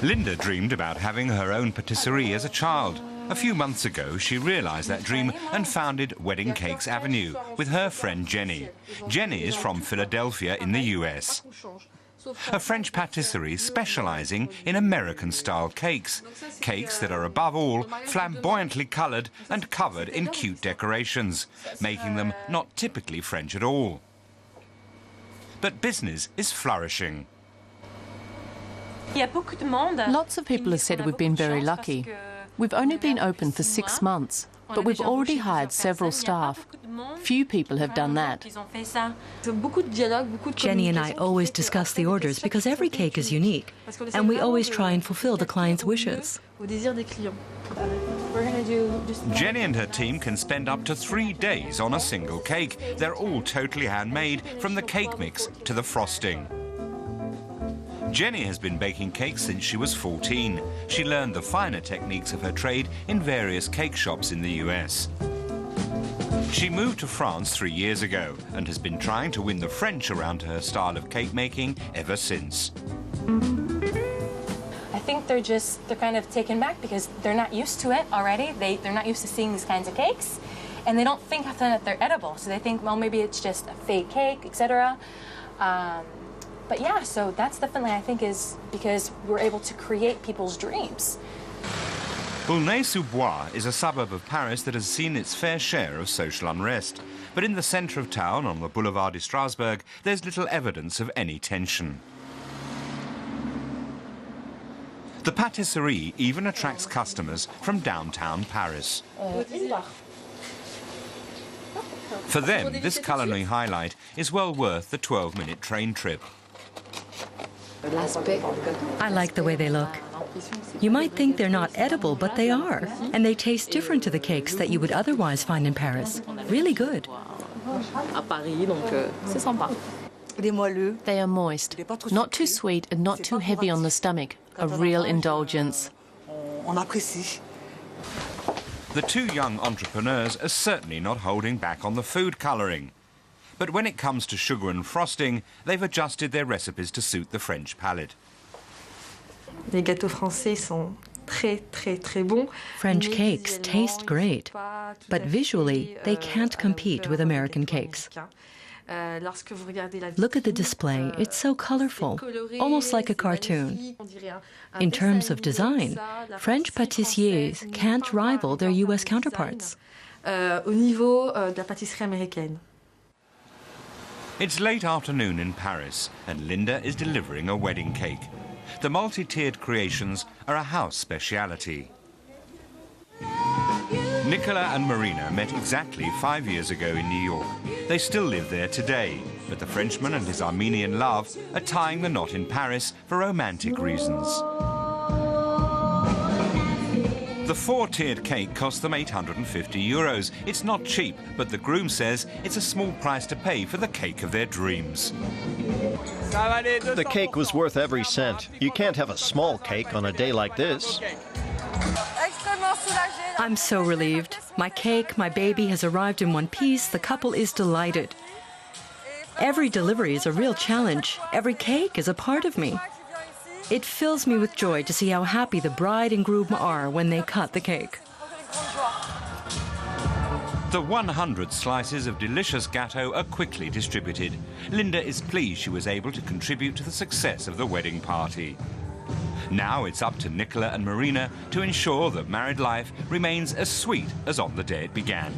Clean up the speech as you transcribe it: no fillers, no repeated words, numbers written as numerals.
Linda dreamed about having her own patisserie as a child. A few months ago, she realized that dream and founded Wedding Cakes Avenue with her friend Jenny. Jenny is from Philadelphia in the US. A French patisserie specializing in American-style cakes. Cakes that are above all flamboyantly colored and covered in cute decorations, making them not typically French at all. But business is flourishing. Lots of people have said we've been very lucky. We've only been open for 6 months, but we've already hired several staff. Few people have done that. Jenny and I always discuss the orders because every cake is unique, and we always try and fulfill the client's wishes. Jenny and her team can spend up to 3 days on a single cake. They're all totally handmade, from the cake mix to the frosting. Jenny has been baking cakes since she was 14. She learned the finer techniques of her trade in various cake shops in the US. She moved to France 3 years ago and has been trying to win the French around her style of cake making ever since. I think they're kind of taken back because they're not used to it already. They're not used to seeing these kinds of cakes, and they don't think that they're edible. So they think, well, maybe it's just a fake cake, etc. But yeah, so that's definitely, I think, is because we're able to create people's dreams. Aulnay-sous-Bois is a suburb of Paris that has seen its fair share of social unrest. But in the centre of town, on the Boulevard de Strasbourg, there's little evidence of any tension. The patisserie even attracts customers from downtown Paris. For them, this culinary highlight is well worth the 12-minute train trip. I like the way they look. You might think they're not edible, but they are. And they taste different to the cakes that you would otherwise find in Paris. Really good. They are moist, not too sweet and not too heavy on the stomach. A real indulgence. The 2 young entrepreneurs are certainly not holding back on the food colouring. But when it comes to sugar and frosting, they've adjusted their recipes to suit the French palate. French cakes taste great, but visually they can't compete with American cakes. Look at the display, it's so colorful, almost like a cartoon. In terms of design, French pâtissiers can't rival their US counterparts. It's late afternoon in Paris, and Linda is delivering a wedding cake. The multi-tiered creations are a house speciality. Nicola and Marina met exactly 5 years ago in New York. They still live there today, but the Frenchman and his Armenian love are tying the knot in Paris for romantic reasons. The 4-tiered cake cost them €850. It's not cheap, but the groom says it's a small price to pay for the cake of their dreams. The cake was worth every cent. You can't have a small cake on a day like this. I'm so relieved. My cake, my baby has arrived in one piece. The couple is delighted. Every delivery is a real challenge. Every cake is a part of me. It fills me with joy to see how happy the bride and groom are when they cut the cake. The 100 slices of delicious gâteau are quickly distributed. Linda is pleased she was able to contribute to the success of the wedding party. Now it's up to Nicola and Marina to ensure that married life remains as sweet as on the day it began.